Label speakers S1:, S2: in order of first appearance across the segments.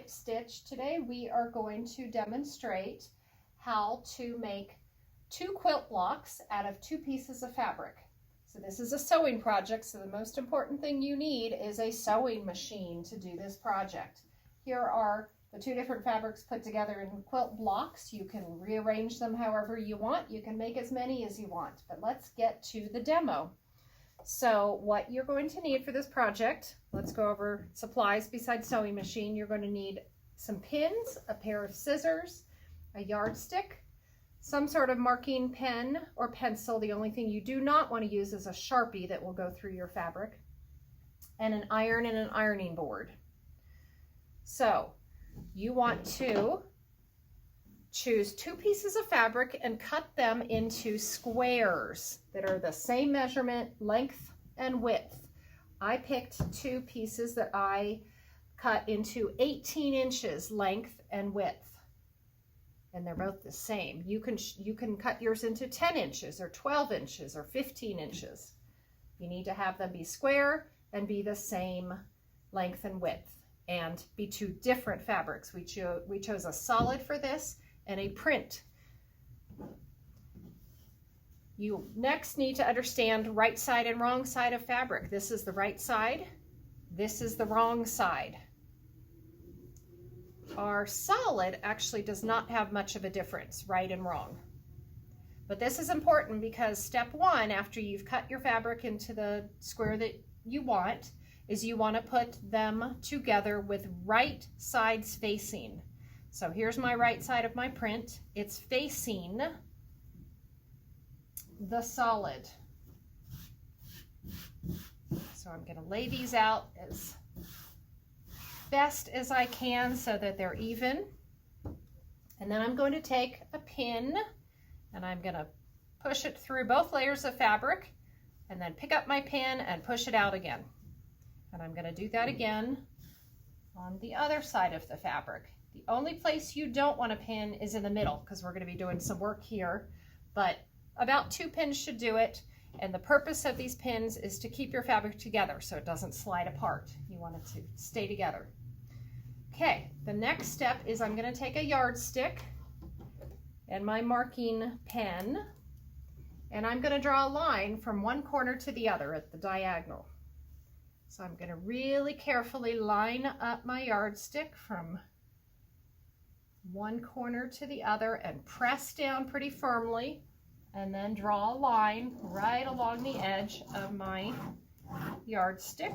S1: Snip Stitch. Today we are going to demonstrate how to make 2 quilt blocks out of 2 pieces of fabric. So this is a sewing project, so the most important thing you need is a sewing machine to do this project. Here are the 2 different fabrics put together in quilt blocks. You can rearrange them however you want. You can make as many as you want, but let's get to the demo. So what you're going to need for this project, let's go over supplies besides sewing machine. You're going to need some pins, a pair of scissors, a yardstick, some sort of marking pen or pencil. The only thing you do not want to use is a Sharpie that will go through your fabric, and an iron and an ironing board. So you want to choose 2 pieces of fabric and cut them into squares that are the same measurement, length and width. I picked 2 pieces that I cut into 18 inches length and width, and they're both the same. You can cut yours into 10 inches or 12 inches or 15 inches. You need to have them be square and be the same length and width and be 2 different fabrics. We chose a solid for this and a print. You next need to understand right side and wrong side of fabric. This is the right side, this is the wrong side. Our solid actually does not have much of a difference, right and wrong. But this is important because step 1, after you've cut your fabric into the square that you want, is you want to put them together with right sides facing. So here's my right side of my print. It's facing the solid. So I'm going to lay these out as best as I can so that they're even. And then I'm going to take a pin and I'm going to push it through both layers of fabric and then pick up my pin and push it out again. And I'm going to do that again on the other side of the fabric. The only place you don't want to pin is in the middle because we're going to be doing some work here, but about 2 pins should do it. And the purpose of these pins is to keep your fabric together so it doesn't slide apart. You want it to stay together. Okay, the next step is I'm going to take a yardstick and my marking pen, and I'm going to draw a line from one corner to the other at the diagonal. So I'm going to really carefully line up my yardstick from one corner to the other and press down pretty firmly, and then draw a line right along the edge of my yardstick.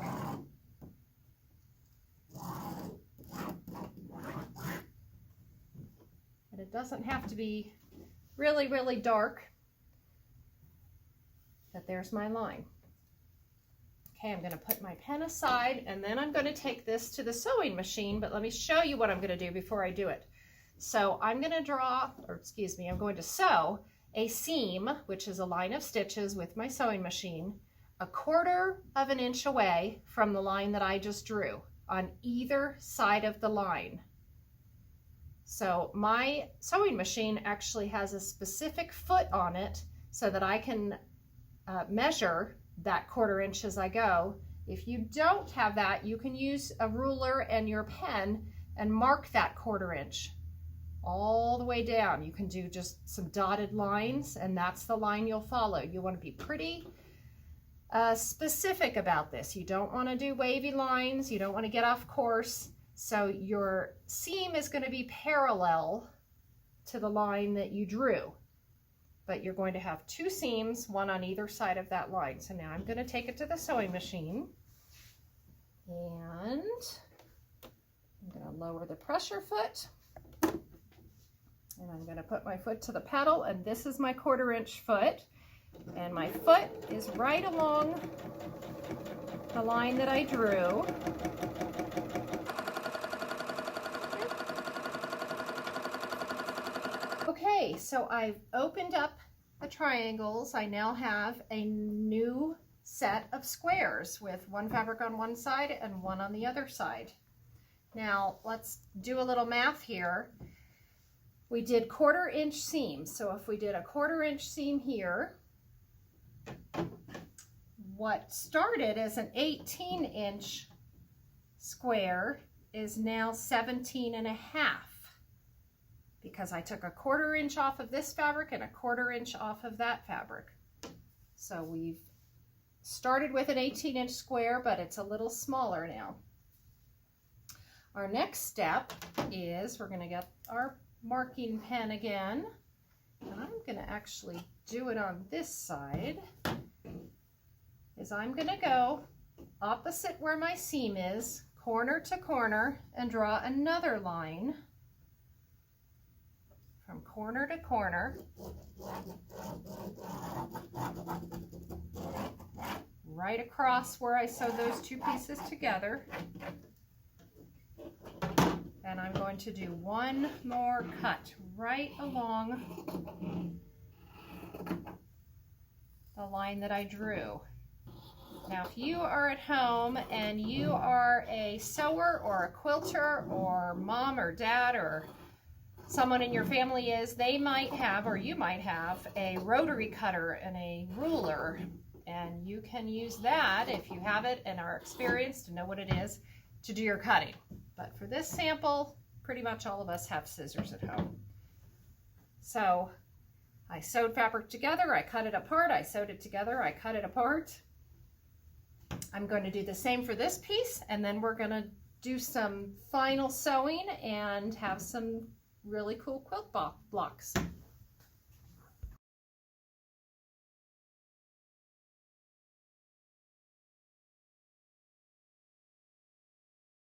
S1: And it doesn't have to be really, really dark, but there's my line. Okay, I'm going to put my pen aside, and then I'm going to take this to the sewing machine, but let me show you what I'm going to do before I do it. So I'm going to I'm going to sew a seam, which is a line of stitches with my sewing machine, 1/4 of an inch away from the line that I just drew on either side of the line. So my sewing machine actually has a specific foot on it so that I can measure that 1/4 inch as I go. If you don't have that, you can use a ruler and your pen and mark that 1/4 inch all the way down. You can do just some dotted lines, and that's the line you'll follow. You want to be pretty specific about this. You don't want to do wavy lines. You don't want to get off course. So your seam is going to be parallel to the line that you drew, but you're going to have 2 seams, one on either side of that line. So now I'm going to take it to the sewing machine, and I'm going to lower the pressure foot, and I'm going to put my foot to the pedal, and this is my 1/4 inch foot, and my foot is right along the line that I drew. Okay, so I've opened up the triangles. I now have a new set of squares with one fabric on one side and one on the other side. Now let's do a little math here. We did 1/4 inch seams, so if we did a 1/4 inch seam here, what started as an 18 inch square is now 17.5 because I took a 1/4 inch off of this fabric and a 1/4 inch off of that fabric. So we've started with an 18-inch square, but it's a little smaller now. Our next step is we're going to get our marking pen again, and I'm going to actually do it on this side, is I'm going to go opposite where my seam is, corner to corner, and draw another line from corner to corner, right across where I sewed those two pieces together. And I'm going to do one more cut right along the line that I drew. Now, if you are at home and you are a sewer or a quilter, or mom or dad or someone in your family is, they might have, or you might have, a rotary cutter and a ruler, and you can use that if you have it and are experienced and know what it is to do your cutting. But for this sample, pretty much all of us have scissors at home. So I sewed fabric together, I cut it apart, I sewed it together, I cut it apart. I'm going to do the same for this piece, and then we're going to do some final sewing and have some really cool quilt blocks.